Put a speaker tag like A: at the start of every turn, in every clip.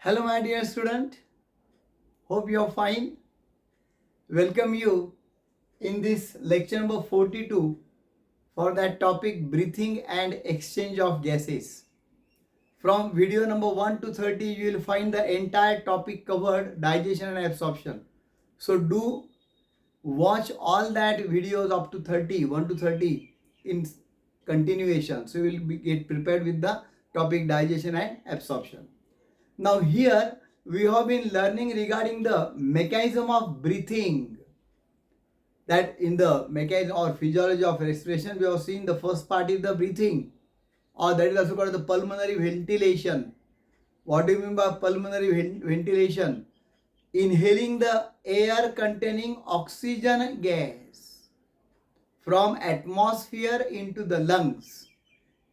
A: Hello, my dear student. Hope you are fine. Welcome you in this lecture number 42 for that topic breathing and exchange of gases. From video number 1 to 30, you will find the entire topic covered digestion and absorption. So do watch all that videos up to 30, 1 to 30 in continuation. So you will get prepared with the topic digestion and absorption. Now here we have been learning regarding the mechanism of breathing. That in the mechanism or physiology of respiration, we have seen the first part is the breathing, or that is also called the pulmonary ventilation. What do you mean by pulmonary ventilation? Inhaling the air containing oxygen gas from atmosphere into the lungs.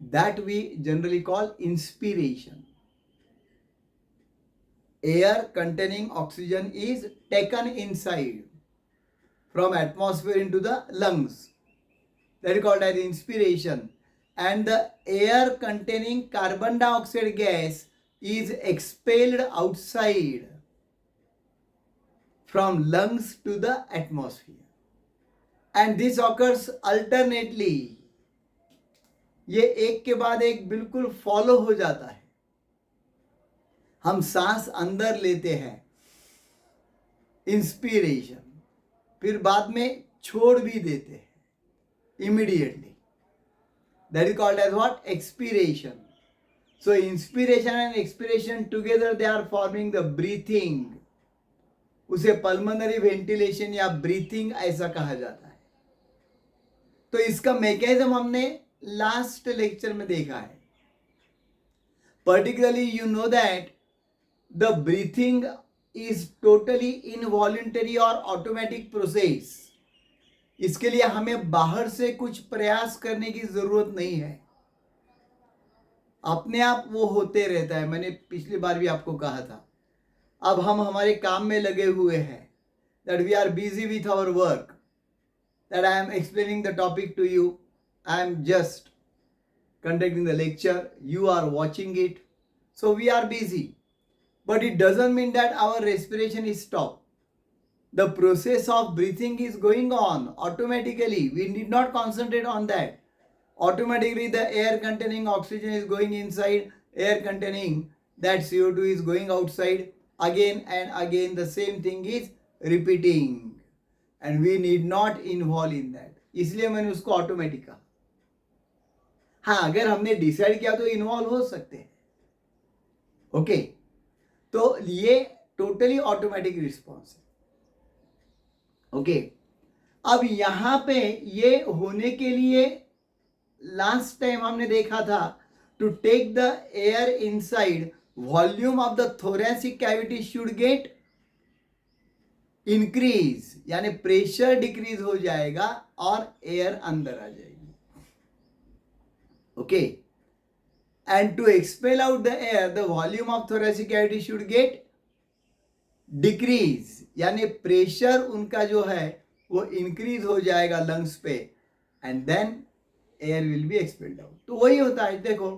A: That we generally call inspiration. Air containing oxygen is taken inside from atmosphere into the lungs. That is called as inspiration. And the air containing carbon dioxide gas is expelled outside from lungs to the atmosphere. And this occurs alternately. ये एक के बाद एक बिल्कुल follow हो जाता है. हम सांस अंदर लेते हैं, इंस्पिरेशन, फिर बाद में छोड़ भी देते हैं immediately. That is called as what? Expiration. So inspiration and expiration together they are forming the breathing. उसे पल्मोनरी वेंटिलेशन या ब्रीथिंग ऐसा कहा जाता है. तो इसका मैकेनिज्म हमने लास्ट लेक्चर में देखा है. Particularly you know that the breathing is totally involuntary or automatic process. इसके लिए हमें बाहर से कुछ प्रयास करने की जरूरत नहीं है, अपने आप वो होते रहता है. मैंने पिछली बार भी आपको कहा था. अब हम हमारे काम में लगे हुए हैं, that we are busy with our work, that I am explaining the topic to you, I am just conducting the lecture, you are watching it, so we are busy. But it doesn't mean that our respiration is stopped. The process of breathing is going on automatically. We need not concentrate on that. Automatically the air containing oxygen is going inside, air containing that CO2 is going outside. Again and again the same thing is repeating. And we need not involve in that. इसलिए मैंने उसको automatic कहा. हाँ, अगर हमने decide किया तो involve हो सकते हैं. ओके, तो ये टोटली ऑटोमेटिक रिस्पॉन्स है. ओके, अब यहां पे ये होने के लिए लास्ट टाइम हमने देखा था, to take the air inside, volume of the thoracic cavity should get increase, यानी प्रेशर डिक्रीज हो जाएगा और एयर अंदर आ जाएगी. Okay, and to expel out the air, the volume of thoracic cavity should get decrease, यानी pressure उनका जो है वो इंक्रीज हो जाएगा लंग्स पे, and then air will be expelled out. तो वही होता है. देखो,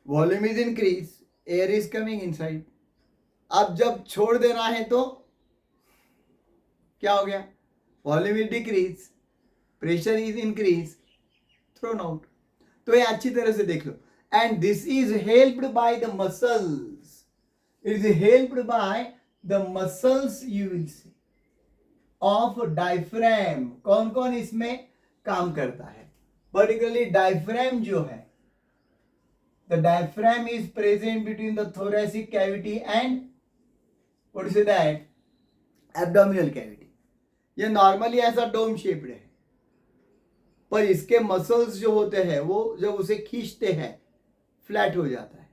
A: volume is increase, air is coming inside. अब जब छोड़ देना है तो क्या हो गया? Volume is decrease, pressure is increase, thrown out. तो ये अच्छी तरह से देख लो. And this is helped by the muscles. It is helped by the muscles, you will see, of diaphragm. कौन कौन इसमें काम करता है? पर्टिकुलरली डायफ्राम जो है, the diaphragm is present between the thoracic cavity and what is that? Abdominal cavity. ये normally ऐसा डोम शेप्ड है, पर इसके मसल्स जो होते हैं वो जब उसे खींचते हैं फ्लैट हो जाता है.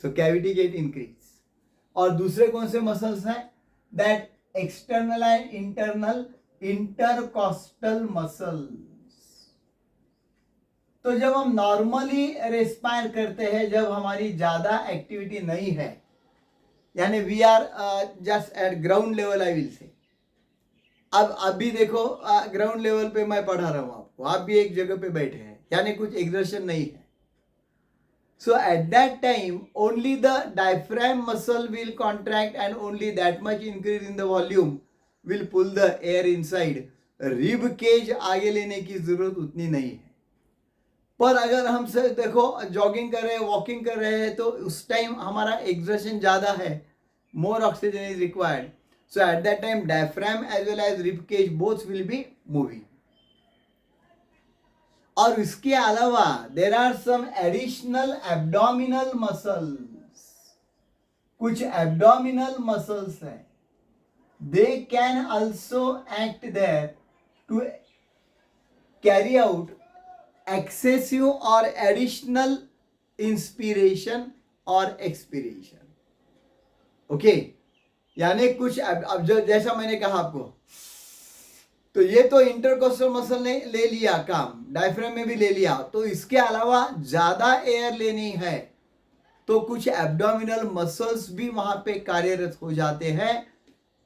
A: सो कैविटी गेट इंक्रीज. और दूसरे कौन से मसल्स हैं? That external and internal intercostal muscles. तो जब हम नॉर्मली रेस्पायर करते हैं, जब हमारी ज्यादा एक्टिविटी नहीं है, यानी we are just at ground level, I will say. अब अभी देखो, ग्राउंड लेवल पे मैं पढ़ा रहा हूं आपको, आप भी एक जगह पे बैठे हैं, यानी कुछ एक्सर्शन नहीं है. So at that time only the diaphragm muscle will contract and only that much increase in the volume will pull the air inside. Rib cage आगे लेने की जरूरत उतनी नहीं है. पर अगर हम से देखो जॉगिंग कर रहे हैं, वॉकिंग कर रहे हैं, तो उस टाइम हमारा एक्सर्शन ज़्यादा है, more oxygen is required. So at that time diaphragm as well as rib cage both will be moving. और इसके अलावा there are some additional abdominal muscles. कुछ एब्डोमिनल मसल्स हैं, they can also act there to carry out excessive or additional inspiration or expiration. Okay, यानी कुछ अब जो जैसा मैंने कहा आपको, तो ये तो इंटरकोस्टल मसल ने ले लिया काम, डायफ्राम में भी ले लिया, तो इसके अलावा ज्यादा एयर लेनी है तो कुछ एब्डोमिनल मसल्स भी वहां पे कार्यरत हो जाते हैं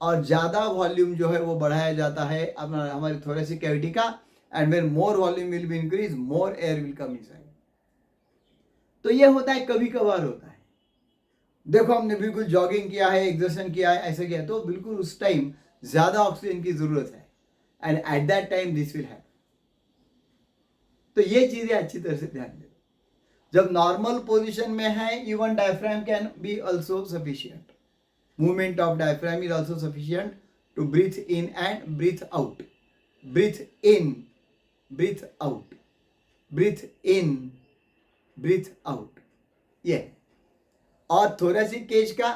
A: और ज्यादा वॉल्यूम जो है वो बढ़ाया जाता है हमारी थोरेसिक कैविटी का. And when more volume will be increased, more air will come inside. तो ये होता है, कभी कभार होता है. देखो हमने बिल्कुल जॉगिंग किया है, एक्सरसाइज किया है, ऐसे किया, तो बिल्कुल उस टाइम ज्यादा ऑक्सीजन की जरूरत है and eight that time this will happen. तो ये चीजें अच्छी तरह से ध्यान दे. जब नॉर्मल पोजीशन में है, even diaphragm can be also sufficient. Movement of diaphragm is also sufficient to breathe in and breathe out. Breathe in, breathe out, breathe in, breathe out. ये और थोरेसिक केज का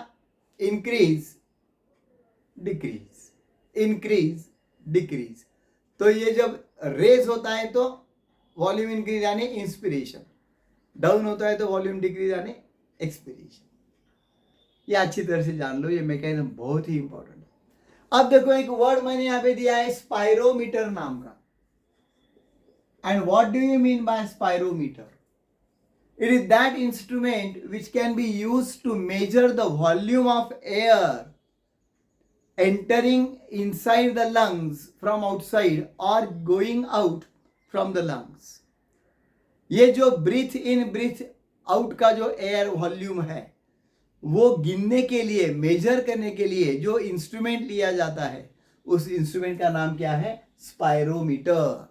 A: इंक्रीज डिक्रीज, इंक्रीज डिक्रीज. तो ये जब raise होता है तो volume increase यानी इंस्पिरेशन, डाउन होता है तो वॉल्यूम डिक्रीज यानी एक्सपिरेशन. ये अच्छी तरह से जान लो, ये मैकेनिज्म बहुत ही इंपॉर्टेंट है. अब देखो एक वर्ड मैंने यहाँ पे दिया है स्पायरोमीटर नाम का. And what do you mean by spirometer? It is that instrument which can be used to measure the volume of air entering inside the lungs from outside or going out from the lungs. ये जो breath in breath out का जो air volume है वो गिनने के लिए, major करने के लिए जो इंस्ट्रूमेंट लिया जाता है उस इंस्ट्रूमेंट का नाम क्या है? Spirometer.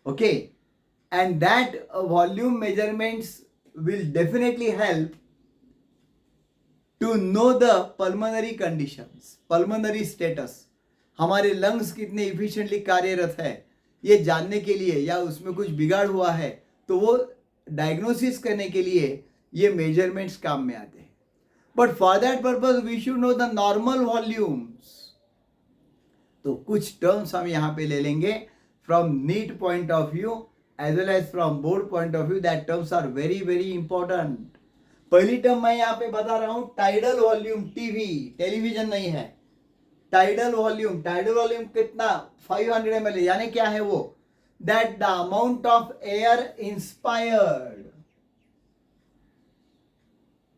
A: Okay, and that volume measurements will definitely help to know the pulmonary conditions, pulmonary status. हमारे लंग्स कितने इफिशिएंटली कार्यरत है ये जानने के लिए, या उसमें कुछ बिगाड़ हुआ है तो वो डायग्नोसिस करने के लिए ये मेजरमेंट्स काम में आते हैं. But for that purpose we should know the normal volumes. तो कुछ टर्म्स हम यहाँ पे ले लेंगे from NEET point of view as well as from board point of view. That terms are very very important. पहली टर्म मैं यहाँ पे बता रहा हूँ टाइडल वॉल्यूम. टीवी, टेलीविजन नहीं है. टाइडल वॉल्यूम, टाइडल वॉल्यूम कितना? 500 ml. यानी क्या है वो? That the amount of air inspired,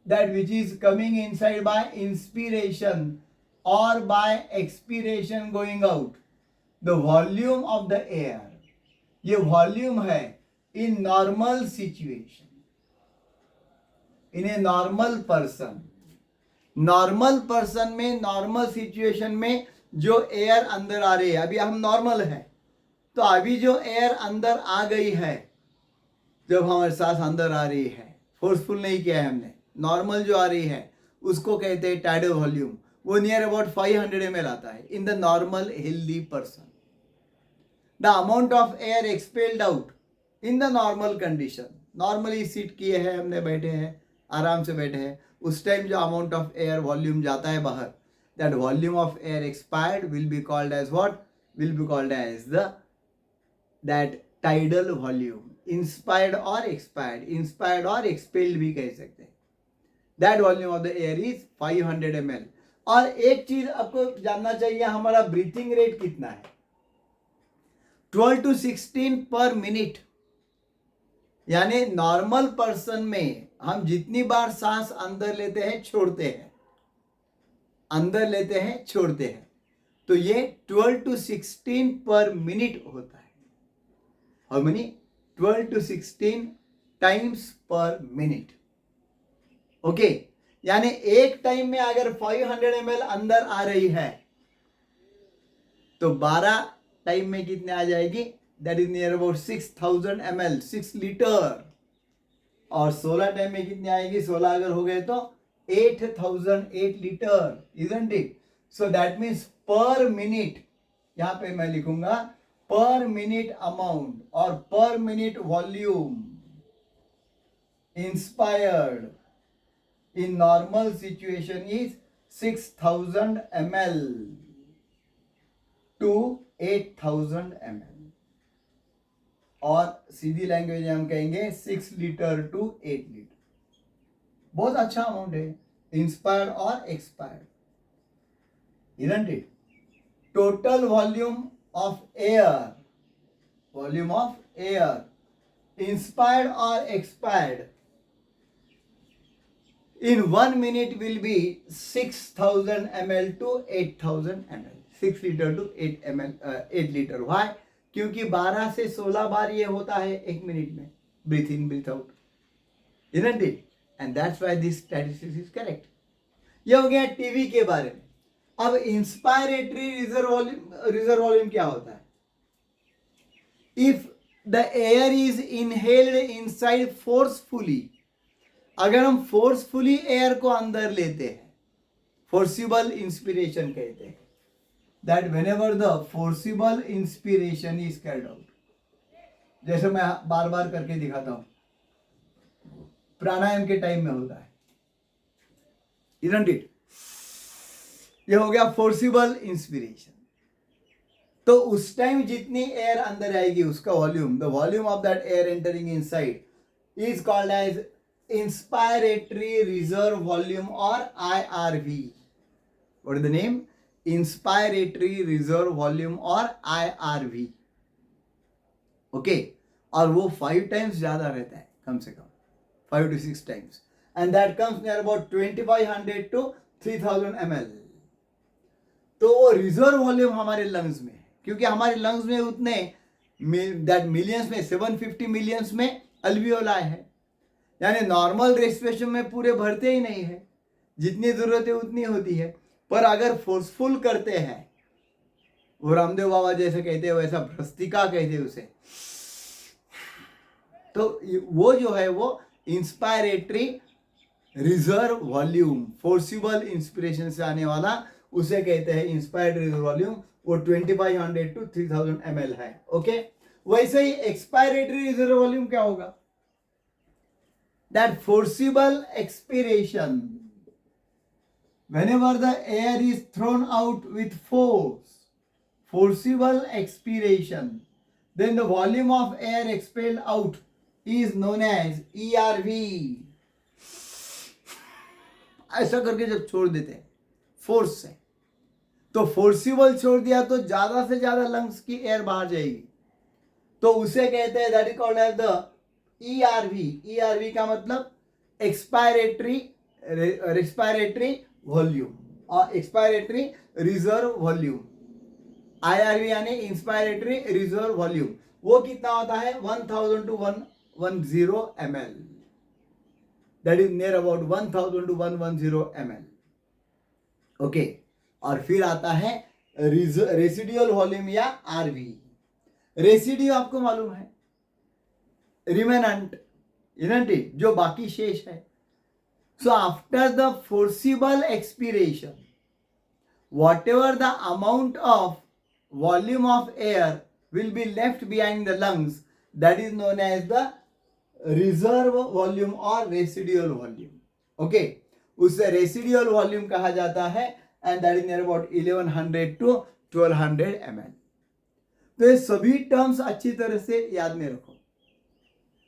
A: that which is coming inside by inspiration or by expiration going out. The volume of the air, ये volume है in normal situation, in a normal person. Normal person में, normal situation में जो air अंदर आ रही है, अभी हम नॉर्मल है तो अभी जो एयर अंदर आ गई है, जब हमारे सांस अंदर आ रही है, फोर्सफुल नहीं किया है हमने, नॉर्मल जो आ रही है उसको कहते हैं टाइडल वॉल्यूम. वो नियर अबाउट 500 ml आता है in the normal healthy person. The amount of air expelled out in the normal condition, normally seat किए हैं हमने, बैठे हैं, आराम से बैठे हैं, उस टाइम जो अमाउंट ऑफ एयर वॉल्यूम जाता है बाहर, that volume of air expired will be called as what? Will be called as the that tidal volume. Inspired और एक्सपायर्ड, इंस्पायर्ड और एक्सपेल्ड भी कह सकते हैं. That volume of the air is 500 ml. और एक चीज आपको जानना चाहिए, हमारा ब्रीथिंग रेट कितना है? 12 to 16 पर मिनट. यानी नॉर्मल पर्सन में हम जितनी बार सांस अंदर लेते हैं छोड़ते हैं, अंदर लेते हैं छोड़ते हैं, तो ये 12 to 16 पर मिनट होता है. How many? 12 to 16 टाइम्स पर मिनट. ओके, यानी एक टाइम में अगर 500 ml अंदर आ रही है तो 12 टाइम में कितने आ जाएगी? That is near about 6000 ml, 6 litre. और 16 टाइम में कितनी आएगी? 16 अगर हो गए तो 8 litre, isn't it? So that means पर मिनट, यहां पे मैं लिखूंगा पर मिनट अमाउंट और पर minute volume inspired in normal situation is 6000 ml to 8000 ml, और सीधी लैंग्वेज में हम कहेंगे 6 लीटर टू 8 लीटर. बहुत अच्छा अमाउंट है, इंस्पायर्ड और expired, isn't it? Total volume of air inspired और expired in 1 minute will be 6000 ml to 8000 ml, 6 liter to 8 liter. Why? क्योंकि 12 से 16 बार ये होता है एक मिनट में, breathe in breathe out, isn't it? And that's why this statistics is correct. ये हो गया टीवी के बारे में. अब इंस्पायरेटरी रिजर्व वॉल्यूम क्या होता है? If the air is inhaled inside forcefully, अगर हम फोर्सफुली एयर को अंदर लेते हैं, फोर्सिबल इंस्पिरेशन कहते हैं, that whenever the forcible inspiration is Caird out, जैसे मैं बार बार करके दिखाता हूं, प्राणायाम के टाइम में होता है, isn't it? ये हो गया फोर्सिबल इंस्पिरेशन. तो उस टाइम जितनी एयर अंदर आएगी उसका volume, the volume of that air entering inside is called as inspiratory reserve volume or IRV. What is the name? Inspiratory reserve volume or IRV. Okay, और वो 5 times ज्यादा रहता है, कम से कम 5 to 6 times, and that comes near about 2500 to 3000 ml. तो वो reserve volume हमारे lungs में है, क्योंकि हमारे लंग्स में उतने दैट मिलियंस में 750 मिलियंस में अल्वियोलाई है, यानी नॉर्मल रेस्पिरेशन में पूरे भरते ही नहीं है, जितनी जरूरत है उतनी होती है. पर अगर फोर्सफुल करते हैं, वो रामदेव बाबा जैसे कहते हैं, वैसा भ्रस्तिका कहते हैं उसे, तो वो जो है वो inspiratory reserve volume, forcible inspiration से आने वाला, उसे कहते हैं इंस्पायरेटरी रिजर्व वॉल्यूम. वो 2500 to 3000 ml है. ओके, वैसे ही एक्सपायरेटरी रिजर्व वॉल्यूम क्या होगा? That forcible expiration, whenever the air is thrown out with force, forcible expiration, then the volume of air expelled out is known as ERV. ऐसा करके जब छोड़ देते हैं फोर्स से, तो फोर्सिबल छोड़ दिया तो ज्यादा से ज्यादा लंग्स की एयर बाहर जाएगी, तो उसे कहते हैं that is called as the ERV. ERV का मतलब एक्सपायरेटरी वॉल्यूम और एक्सपायरेटरी रिजर्व वॉल्यूम. IRV यानी इंस्पायरेटरी रिजर्व वॉल्यूम, वो कितना होता है? 1000 to 110 ml. That is near about 1000 to 110 ml. Okay, और फिर आता है रेसिडुअल वॉल्यूम या RV. रेसिड्यू आपको मालूम है, रिमेनेंट, isn't it? जो बाकी शेष है. So after the forcible expiration, whatever the amount of volume of air will be left behind the lungs, that is known as the reserve volume or residual volume. Okay, उसे residual volume कहा जाता है, and that is near about 1100 to 1200 ml. तो ये सभी terms अच्छी तरह से याद में रखो.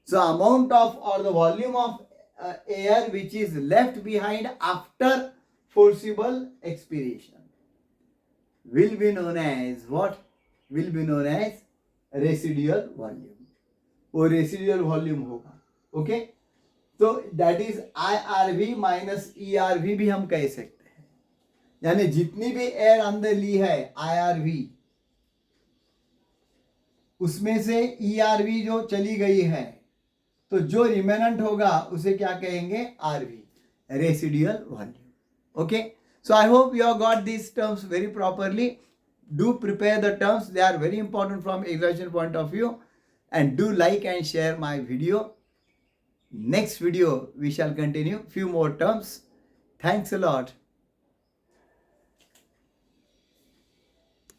A: So amount of or the volume of air which is left behind after forcible expiration will be known as what? Will be known as residual volume. वो residual volume होगा. ओके, तो that is IRV minus ERV भी हम कह सकते हैं, यानी जितनी भी एयर अंदर ली है IRV, उसमें से ERV जो चली गई है, तो जो रिमेनेंट होगा उसे क्या कहेंगे, RV, residual volume. Okay, so I hope you have got these terms very properly. Do prepare the terms, they are very important from examination point of view, and do like and share my video. Next video we shall continue few more terms. Thanks a lot.